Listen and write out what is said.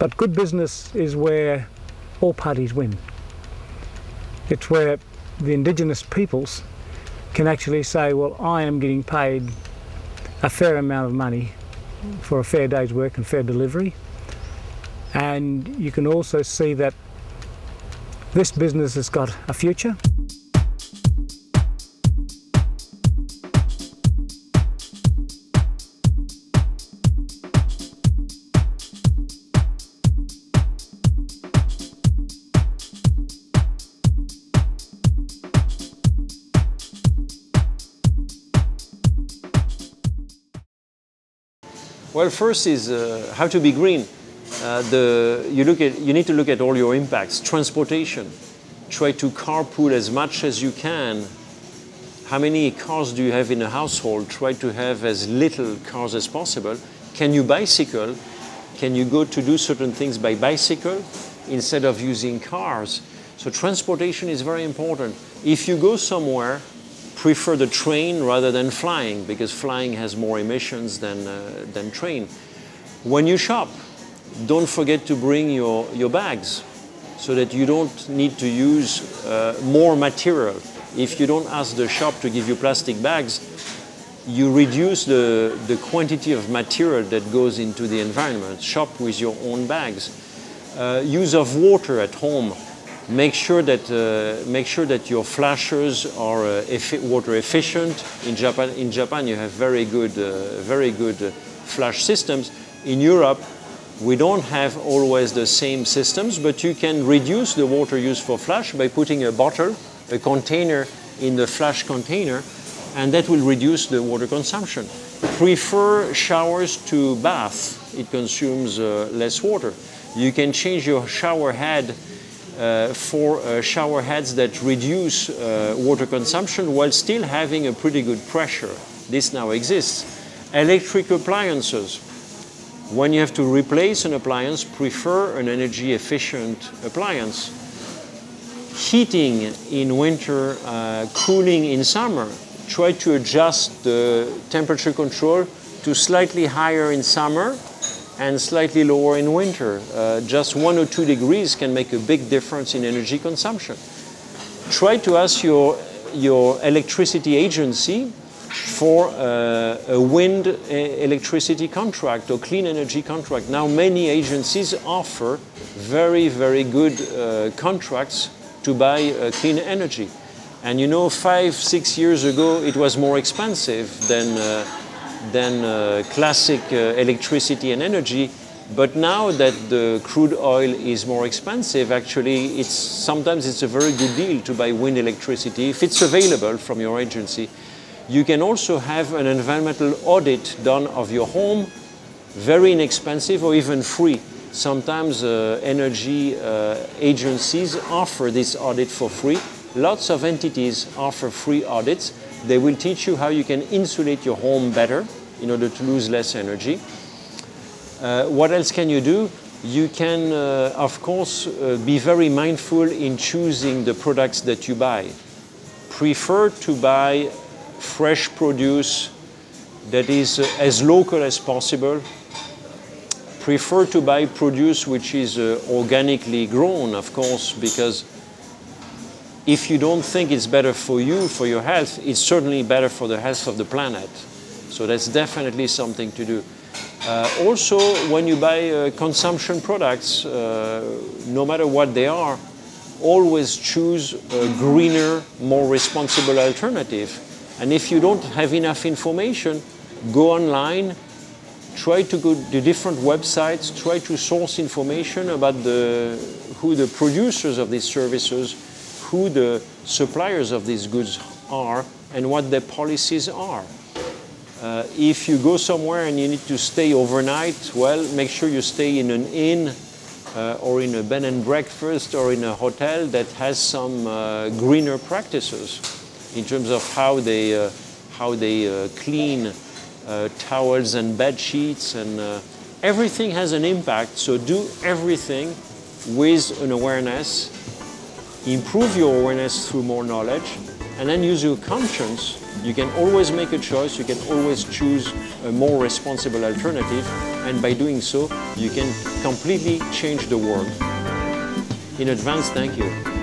But good business is where all parties win. It's where the indigenous peoples can actually say, well, I am getting paid a fair amount of money for a fair day's work and fair delivery. And you can also see that this business has got a future. Well, first is how to be green. You need to look at all your impacts. Transportation. Try to carpool as much as you can. How many cars do you have in a household? Try to have as little cars as possible. Can you bicycle? Can you go to do certain things by bicycle instead of using cars? So transportation is very important. If you go somewhere, prefer the train rather than flying, because flying has more emissions than train. When you shop, don't forget to bring your bags so that you don't need to use more material. If you don't ask the shop to give you plastic bags, you reduce the quantity of material that goes into the environment. Shop with your own bags. Use of water at home. Make sure that your flashers are water efficient. In Japan, you have very good flash systems. In Europe, we don't have always the same systems, but you can reduce the water used for flash by putting a bottle, a container in the flash container, and that will reduce the water consumption. Prefer showers to bath. It consumes less water. You can change your shower head for shower heads that reduce water consumption while still having a pretty good pressure. This now exists. Electric appliances. When you have to replace an appliance, prefer an energy efficient appliance. Heating in winter, cooling in summer. Try to adjust the temperature control to slightly higher in summer and slightly lower in winter. Just 1 or 2 degrees can make a big difference in energy consumption. Try to ask your electricity agency for a wind electricity contract or clean energy contract. Now many agencies offer very, very good contracts to buy clean energy. And you know, 5-6 years ago, it was more expensive than classic electricity and energy. But now that the crude oil is more expensive, actually, sometimes it's a very good deal to buy wind electricity if it's available from your agency. You can also have an environmental audit done of your home, very inexpensive or even free. Sometimes energy agencies offer this audit for free. Lots of entities offer free audits. They will teach you how you can insulate your home better in order to lose less energy. What else can you do? You can, of course, be very mindful in choosing the products that you buy. Prefer to buy fresh produce that is as local as possible. Prefer to buy produce which is organically grown, of course, because if you don't think it's better for you, for your health, it's certainly better for the health of the planet. So that's definitely something to do. Also, when you buy consumption products, no matter what they are, always choose a greener, more responsible alternative. And if you don't have enough information, go online, try to go to different websites, try to source information about who the producers of these services, who the suppliers of these goods are, and what their policies are. If you go somewhere and you need to stay overnight, well, make sure you stay in an inn or in a bed and breakfast or in a hotel that has some greener practices in terms of how they clean towels and bed sheets, and everything has an impact. So do everything with an awareness. Improve your awareness through more knowledge, and then use your conscience You can always make a choice, you can always choose a more responsible alternative, and by doing so, you can completely change the world. In advance, thank you.